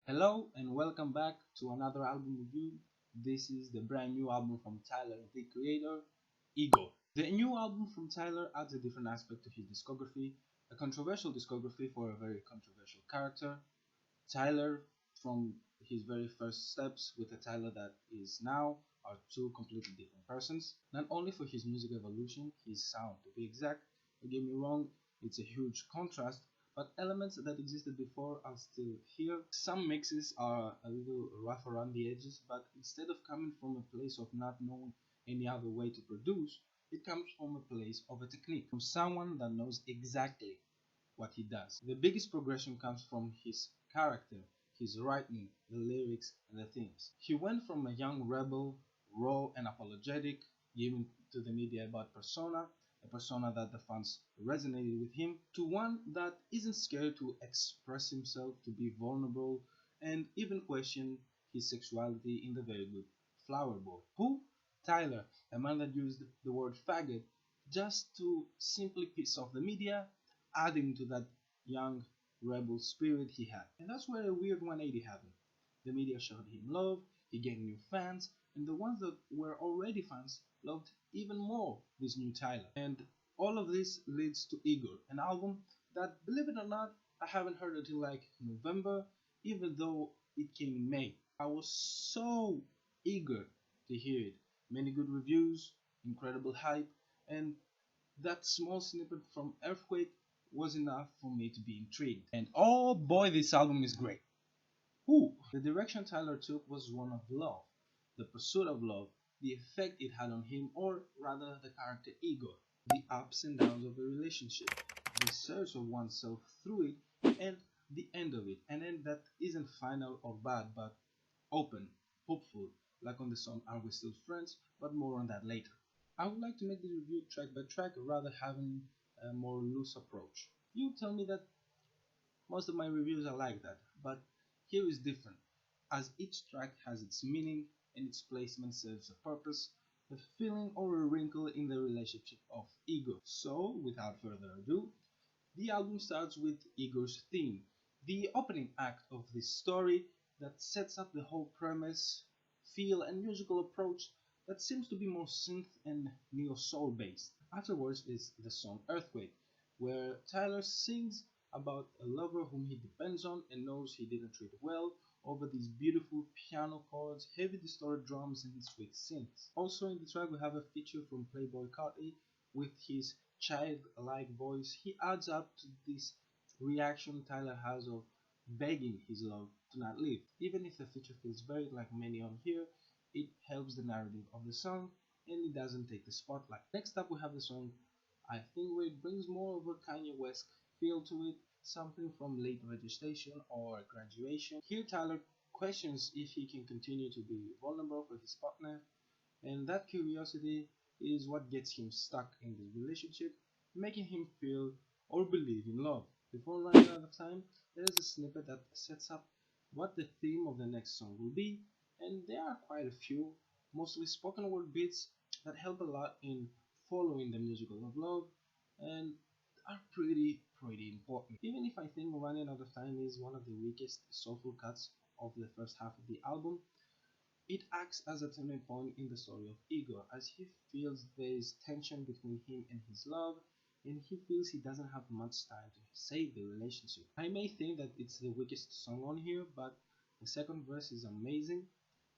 Hello and welcome back to another album review. This is the brand new album from Tyler, the creator, IGOR. The new album from Tyler adds a different aspect to his discography, a controversial discography for a very controversial character. Tyler, from his very first steps with the Tyler that is now, are two completely different persons. Not only for his music evolution, his sound to be exact, don't get me wrong, it's a huge contrast, but elements that existed before are still here. Some mixes are a little rough around the edges, but instead of coming from a place of not knowing any other way to produce, it comes from a place of a technique, from someone that knows exactly what he does. The biggest progression comes from his character, his writing, the lyrics, and the themes. He went from a young rebel, raw and apologetic, giving to the media about persona, a persona that the fans resonated with him, to one that isn't scared to express himself, to be vulnerable, and even question his sexuality in the very good Flower Boy. Who? Tyler, a man that used the word faggot just to simply piss off the media, adding to that young rebel spirit he had. And that's where a weird 180 happened. The media showed him love, he gained new fans, and the ones that were already fans loved even more this new Tyler. And all of this leads to Igor, an album that, believe it or not, I haven't heard until like November, even though it came in May. I was so eager to hear it. Many good reviews, incredible hype, and that small snippet from Earthquake was enough for me to be intrigued. And oh boy, this album is great. Ooh, the direction Tyler took was one of love, the pursuit of love, the effect it had on him, or rather the character Igor, the ups and downs of a relationship, the search of oneself through it, and the end of it. An end that isn't final or bad, but open, hopeful, like on the song Are We Still Friends, but more on that later. I would like to make this review track by track, rather having a more loose approach. You tell me that most of my reviews are like that, but here is different, as each track has its meaning and its placement serves a purpose, a feeling or a wrinkle in the relationship of Igor. So, without further ado, the album starts with Igor's theme, the opening act of this story that sets up the whole premise, feel, and musical approach that seems to be more synth and neo soul based. Afterwards is the song Earthquake, where Tyler sings about a lover whom he depends on and knows he didn't treat well over these beautiful piano chords, heavy distorted drums, and sweet synths. Also in the track we have a feature from Playboy Carti with his childlike voice. He adds up to this reaction Tyler has of begging his love to not leave. Even if the feature feels buried like many on here, it helps the narrative of the song and it doesn't take the spotlight. Next up we have the song I Think, where it brings more of a Kanye West feel to it, something from late registration or graduation. Here Tyler questions if he can continue to be vulnerable for his partner, and that curiosity is what gets him stuck in this relationship, making him feel or believe in love. Before running out of time, there is a snippet that sets up what the theme of the next song will be, and there are quite a few, mostly spoken word bits that help a lot in following the musical of love and are pretty important. Even if I think Running Out of Time is one of the weakest soulful cuts of the first half of the album, it acts as a turning point in the story of Igor, as he feels there is tension between him and his love, and he feels he doesn't have much time to save the relationship. I may think that it's the weakest song on here, but the second verse is amazing.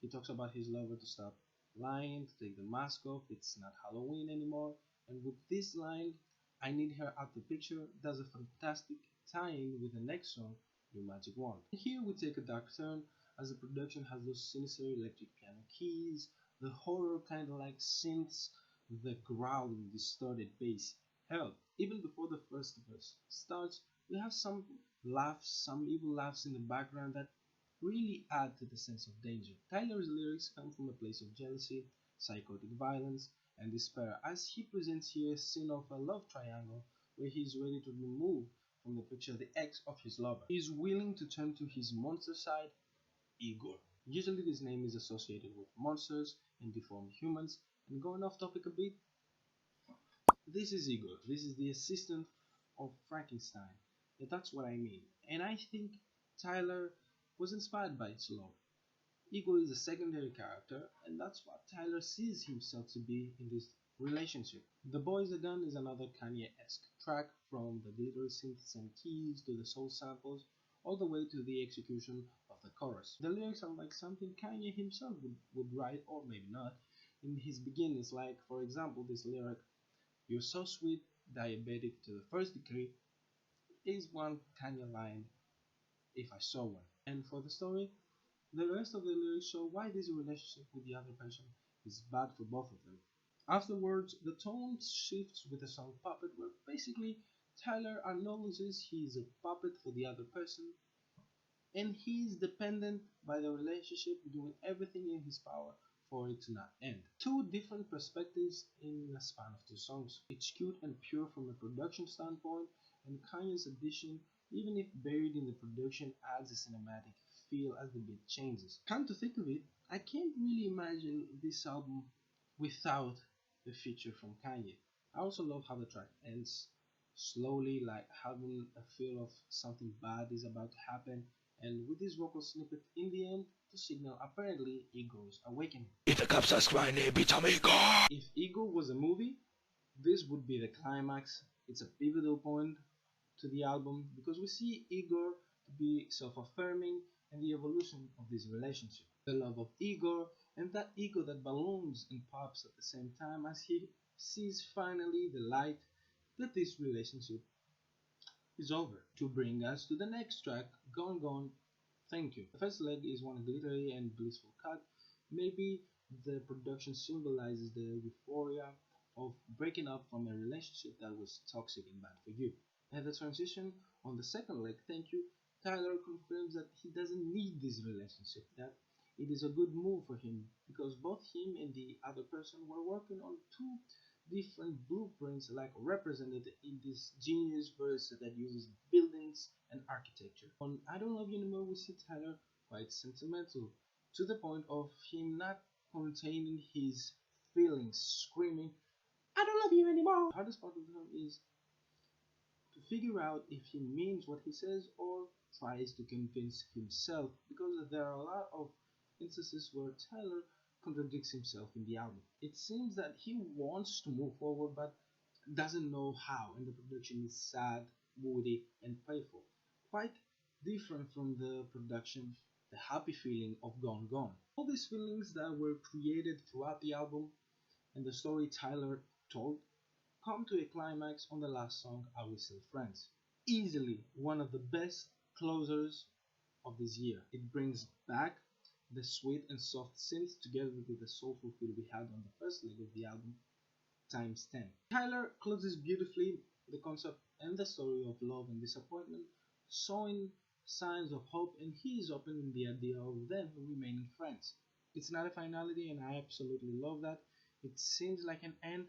He talks about his lover to stop lying, to take the mask off, it's not Halloween anymore, and with this line, I need her out the picture, does a fantastic tie-in with the next song, Your Magic Wand. Here we take a dark turn, as the production has those sinister electric piano keys, the horror kind of like synths, the growling, distorted bass. Hell, even before the first verse starts, we have some laughs, some evil laughs in the background that really add to the sense of danger. Tyler's lyrics come from a place of jealousy, psychotic violence, and despair, as he presents here a scene of a love triangle where he is ready to remove from the picture the ex of his lover. He is willing to turn to his monster side, Igor. Usually this name is associated with monsters and deformed humans, and going off topic a bit, this is Igor. This is the assistant of Frankenstein. That's what I mean. And I think Tyler was inspired by its lore. Ego is a secondary character, and that's what Tyler sees himself to be in this relationship. The Boys a Gun is another Kanye-esque track, from the glittery synths and keys to the soul samples, all the way to the execution of the chorus. The lyrics are like something Kanye himself would write, or maybe not, in his beginnings, like, for example, this lyric, "You're so sweet, diabetic to the first degree," is one Kanye line, if I saw one. And for the story, the rest of the lyrics show why this relationship with the other person is bad for both of them. Afterwards, the tone shifts with the song Puppet, where basically Tyler acknowledges he is a puppet for the other person and he is dependent by the relationship, doing everything in his power for it to not end. Two different perspectives in a span of two songs. It's cute and pure from a production standpoint, and Kanye's addition, even if buried in the production, adds a cinematic feel as the beat changes. Come to think of it, I can't really imagine this album without the feature from Kanye. I also love how the track ends slowly, like having a feel of something bad is about to happen, and with this vocal snippet in the end to signal apparently Igor's awakening. If the cops ask my name, it's Igor! If Igor was a movie, this would be the climax. It's a pivotal point to the album because we see Igor to be self-affirming and the evolution of this relationship. The love of Igor and that ego that balloons and pops at the same time as he sees finally the light that this relationship is over. To bring us to the next track, Gone Gone, Thank You. The first leg is one glittery and blissful cut. Maybe the production symbolizes the euphoria of breaking up from a relationship that was toxic and bad for you. At the transition on the second leg, Thank You, Tyler confirms that he doesn't need this relationship, that it is a good move for him because both him and the other person were working on two different blueprints like represented in this genius verse that uses buildings and architecture. On I Don't Love You Anymore, we see Tyler quite sentimental, to the point of him not containing his feelings, screaming, "I don't love you anymore!" The hardest part of the song is to figure out if he means what he says or tries to convince himself, because there are a lot of instances where Tyler contradicts himself in the album. It seems that he wants to move forward but doesn't know how, and the production is sad, moody, and playful. Quite different from the production, the happy feeling of Gone Gone. All these feelings that were created throughout the album and the story Tyler told come to a climax on the last song, Are We Still Friends? Easily one of the best closers of this year. It brings back the sweet and soft synths together with the soulful feel we had on the first leg of the album times 10. Tyler closes beautifully the concept and the story of love and disappointment, showing signs of hope, and he is open in the idea of them remaining friends. It's not a finality, and I absolutely love that. It seems like an end,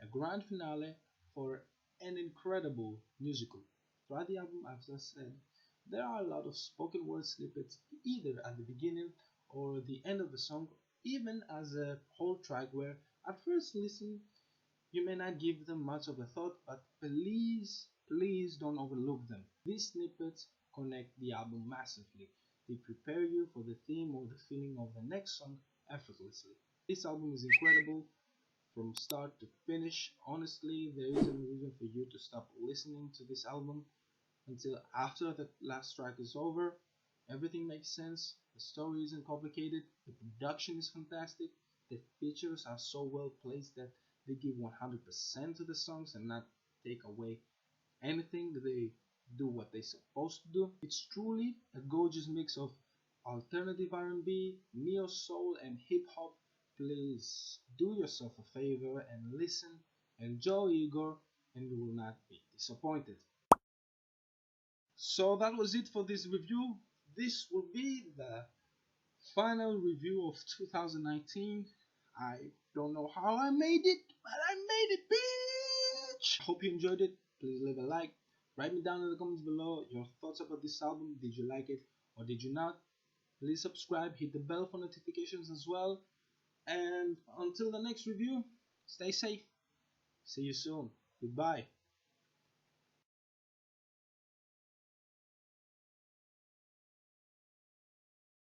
a grand finale for an incredible musical. Throughout the album, as I said, there are a lot of spoken word snippets either at the beginning or the end of the song, even as a whole track where at first listen you may not give them much of a thought, but please don't overlook them. These snippets connect the album massively. They prepare you for the theme or the feeling of the next song effortlessly. This album is incredible from start to finish. Honestly, there isn't a reason for you to stop listening to this album until after the last track is over. Everything makes sense, the story isn't complicated, the production is fantastic, the features are so well placed that they give 100% to the songs and not take away anything, that they do what they're supposed to do. It's truly a gorgeous mix of alternative R&B, neo soul, and hip hop. Please do yourself a favor and listen, enjoy Igor, and you will not be disappointed. So that was it for this review. This will be the final review of 2019. I don't know how I made it, but I made it, bitch! Hope you enjoyed it. Please leave a like. Write me down in the comments below your thoughts about this album. Did you like it or did you not? Please subscribe, hit the bell for notifications as well. And until the next review, stay safe. See you soon. Goodbye.